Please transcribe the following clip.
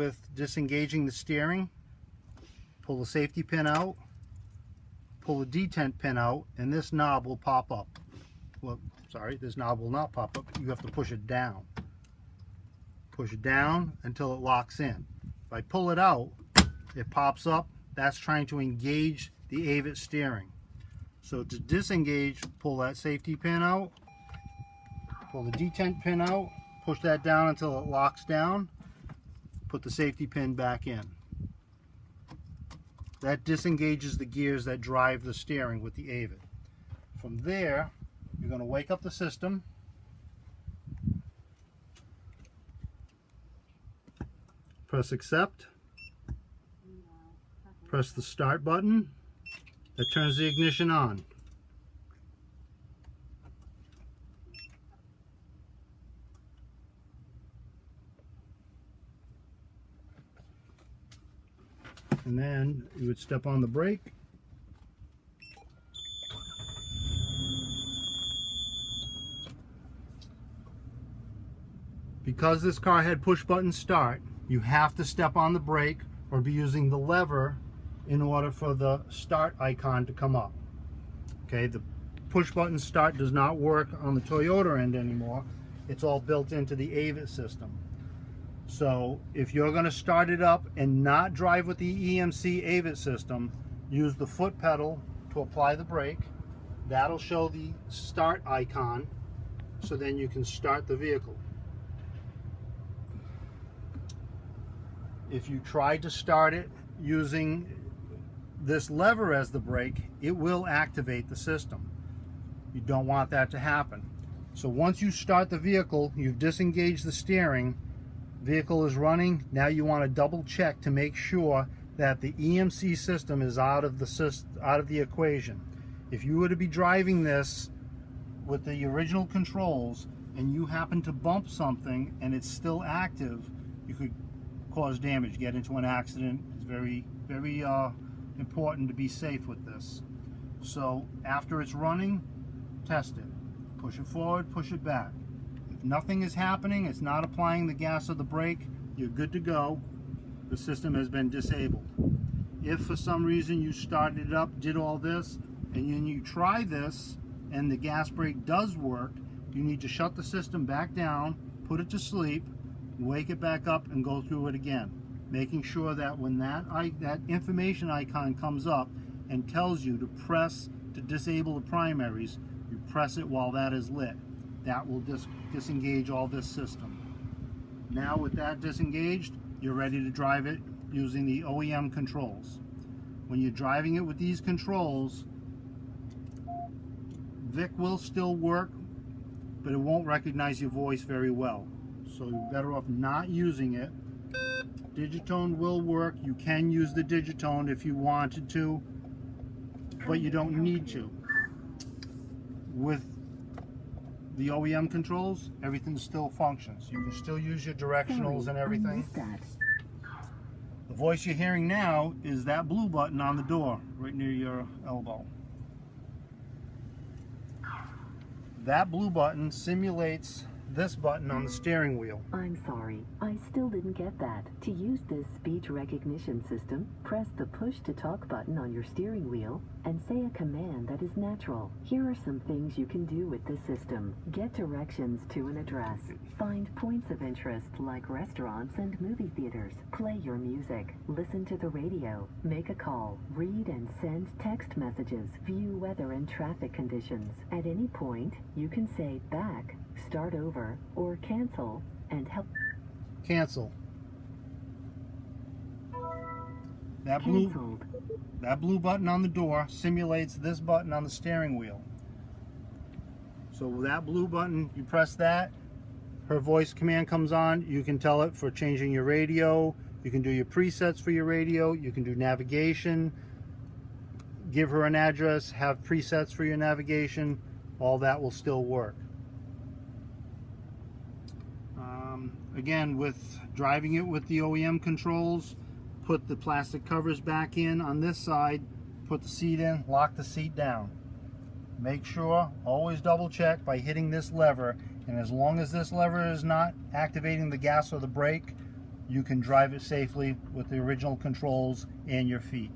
With disengaging the steering, pull the safety pin out, pull the detent pin out, and this knob will pop up. Well, sorry, this knob will not pop up. You have to push it down. Push it down until it locks in. If I pull it out, it pops up. That's trying to engage the AVIT steering. So to disengage, pull that safety pin out, pull the detent pin out, push that down until it locks down, put the safety pin back in. That disengages the gears that drive the steering with the AVIT. From there, you're going to wake up the system. Press accept. Press the start button. That turns the ignition on. And then you would step on the brake. Because this car had push button start, you have to step on the brake or be using the lever in order for the start icon to come up. Okay, the push button start does not work on the Toyota end anymore. It's all built into the AVIT system. So if you're going to start it up and not drive with the EMC AVIT system, use the foot pedal to apply the brake. That'll show the start icon, so then you can start the vehicle. If you try to start it using this lever as the brake, it will activate the system. You don't want that to happen. So once you start the vehicle, you've disengaged the steering, vehicle is running. Now you want to double check to make sure that the EMC system is out of the equation. If you were to be driving this with the original controls and you happen to bump something and it's still active, you could cause damage, get into an accident. It's very important to be safe with this. So after it's running, test it. Push it forward, push it back. If nothing is happening, it's not applying the gas or the brake, you're good to go. The system has been disabled. If for some reason you started it up, did all this, and then you try this and the gas brake does work, you need to shut the system back down, put it to sleep, wake it back up and go through it again, making sure that when that information icon comes up and tells you to press to disable the primaries, you press it while that is lit. That will disengage all this system. Now with that disengaged, you're ready to drive it using the OEM controls. When you're driving it with these controls, VIC will still work, but it won't recognize your voice very well. So you're better off not using it. Digitone will work. You can use the digitone if you wanted to, but you don't need to. With the OEM controls, everything still functions. You can still use your directionals and everything. The voice you're hearing now is that blue button on the door, right near your elbow. That blue button simulates this button on the steering wheel. I'm sorry, I still didn't get that. To use this speech recognition system, press the push to talk button on your steering wheel and say a command that is natural. Here are some things you can do with this system. Get directions to an address. Find points of interest like restaurants and movie theaters. Play your music. Listen to the radio. Make a call. Read and send text messages. View weather and traffic conditions. At any point, you can say back, start over, or cancel, and help. Cancel. That blue button on the door simulates this button on the steering wheel. So with that blue button, you press that, her voice command comes on. You can tell it for changing your radio. You can do your presets for your radio. You can do navigation. Give her an address, have presets for your navigation. All that will still work. Again, with driving it with the OEM controls, put the plastic covers back in on this side, put the seat in, lock the seat down. Make sure, always double check by hitting this lever, and as long as this lever is not activating the gas or the brake, you can drive it safely with the original controls and your feet.